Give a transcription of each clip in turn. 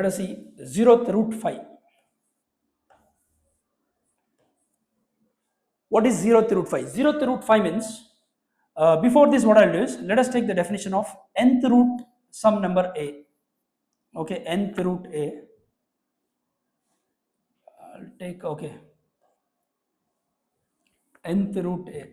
let us see 0th root 5. What is 0th root 5? 0th root 5 means, before this what I'll do is, let us take the definition of nth root some number a. Okay, nth root a. I'll take, okay, nth root a.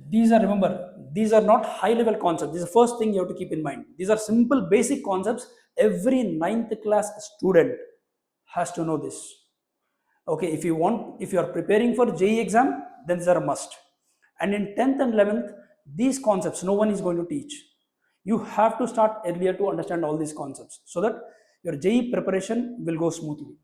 These are, remember, these are not high level concepts. This is the first thing you have to keep in mind. These are simple basic concepts. Every 9th class student has to know this. Okay, if you are preparing for JEE exam, then these are a must. And in 10th and 11th, these concepts no one is going to teach. You have to start earlier to understand all these concepts so that your JEE preparation will go smoothly.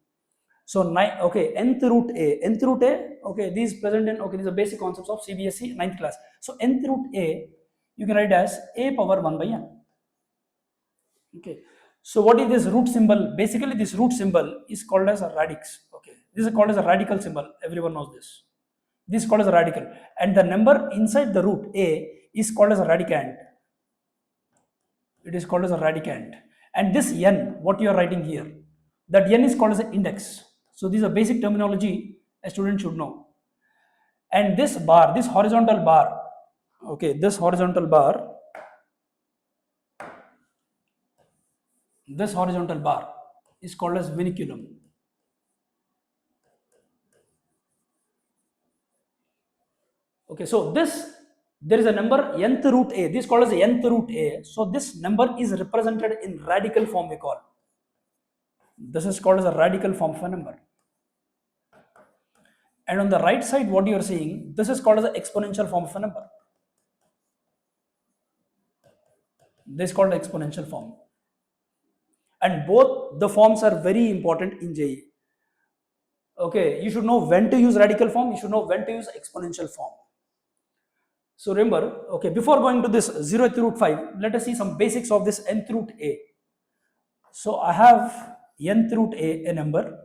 So, okay, nth root a, okay, these present in, okay, these are basic concepts of CBSE 9th class. So, nth root a, you can write as a power 1 by n. Okay, so what is this root symbol? Basically, this root symbol is called as a radix. Okay, this is called as a radical symbol. Everyone knows this. This is called as a radical, and the number inside the root a is called as a radicand. It is called as a radicand, and this n, what you are writing here, that n is called as an index. So these are basic terminology a student should know. And this bar, this horizontal bar, okay, this horizontal bar is called as vinculum. Okay, so there is a number nth root a, this is called as nth root a. So this number is represented in radical form, we call. This is called as a radical form of a number. And on the right side, what you are seeing, this is called as an exponential form of a number. This is called exponential form. And both the forms are very important in JEE. Okay, you should know when to use radical form, you should know when to use exponential form. So remember, okay, before going to this 0th root 5, let us see some basics of this nth root a. So I have nth root a number.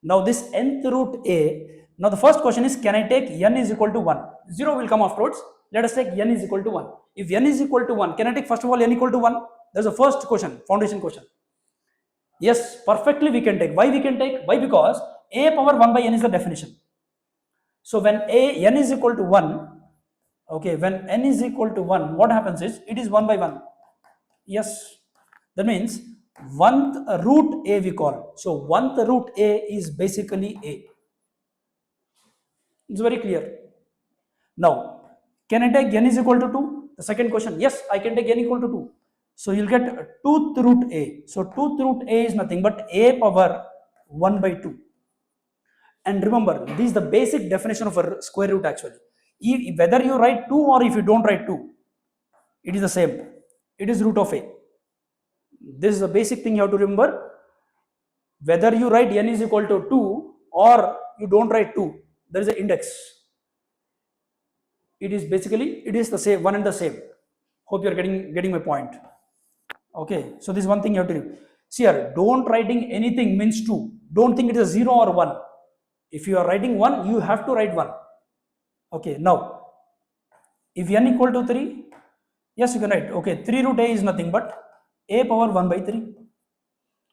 Now this nth root a, now the first question is, can I take n is equal to 1? 0 will come afterwards. Let us take n is equal to 1. If n is equal to 1, can I take first of all n equal to 1? That's the first question, foundation question. Yes, perfectly we can take. Why we can take? Why? Because a power 1 by n is the definition. So when n is equal to 1, okay, when n is equal to 1, what happens is, it is 1 by 1. Yes, that means 1th root a we call. So 1th root a is basically a. It's very clear. Now, can I take n is equal to 2? The second question, yes, I can take n equal to 2. So you'll get 2th root a. So 2th root a is nothing but a power 1 by 2. And remember, this is the basic definition of a square root actually. Whether you write 2 or if you don't write 2, it is the same. It is root of a. This is the basic thing you have to remember. Whether you write n is equal to 2 or you don't write 2, there is an index. It is basically, it is the same, one and the same. Hope you are getting my point. Okay, so this is one thing you have to do. See here, don't writing anything means 2. Don't think it is a 0 or 1. If you are writing 1, you have to write 1. Okay, now, if n equal to 3, yes, you can write, okay, 3 root a is nothing but a power 1 by 3.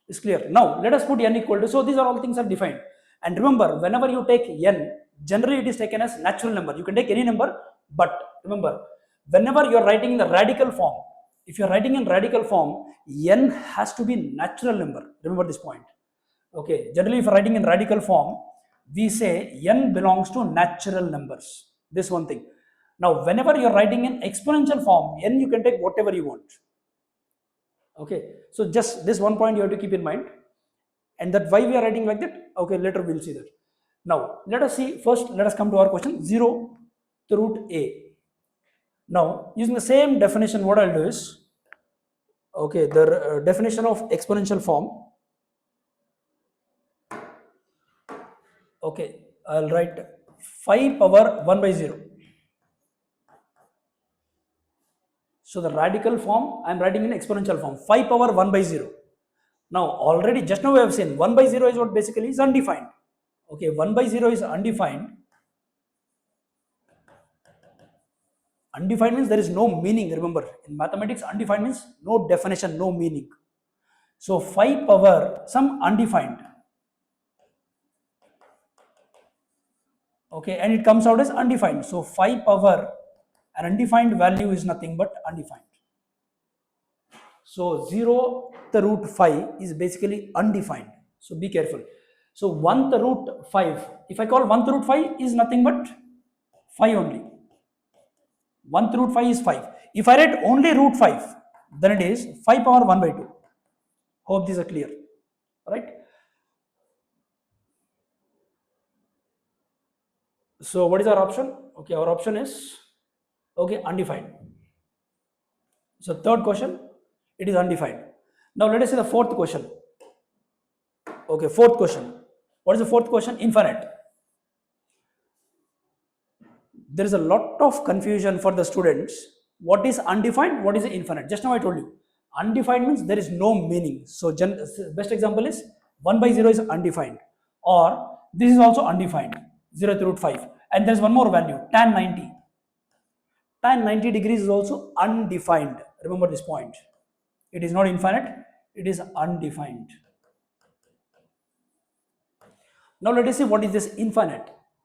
Is clear. Now, let us put n equal to, so these are all things are defined. And remember, whenever you take n, generally it is taken as natural number. You can take any number, but remember, whenever you are writing in the radical form, if you are writing in radical form, n has to be natural number. Remember this point. Okay, generally if you are writing in radical form, we say n belongs to natural numbers. This one thing. Now, whenever you are writing in exponential form, n you can take whatever you want. Okay, so just this one point you have to keep in mind, and that why we are writing like that. Okay, later we'll see that. Now, let us see, first let us come to our question, 0 to root a. Now, using the same definition, what I'll do is, okay, the definition of exponential form. Okay, I'll write 5 power 1 by 0. So the radical form, I am writing in exponential form, 5 power 1 by 0. Now, already just now we have seen 1 by 0 is what basically is undefined. Okay, 1 by 0 is undefined. Undefined means there is no meaning. Remember, in mathematics, undefined means no definition, no meaning. So 5 power some undefined. Okay, and it comes out as undefined. So 5 power an undefined value is nothing but undefined. So 0 the root 5 is basically undefined. So be careful. So 1 the root 5, if I call 1 the root 5 is nothing but 5 only. 1 the root 5 is 5. If I write only root 5, then it is 5 power 1 by 2. Hope these are clear, right? So what is our option? Okay, our option is, okay, undefined. So third question, it is undefined. Now let us see the fourth question. Okay, fourth question. What is the fourth question? Infinite. There is a lot of confusion for the students. What is undefined? What is infinite? Just now I told you. Undefined means there is no meaning. So best example is 1 by 0 is undefined, or this is also undefined, 0 to root 5. And there is one more value, tan 90. Tan 90 degrees is also undefined. Remember this point. It is not infinite, it is undefined. Now let us see what is this infinite.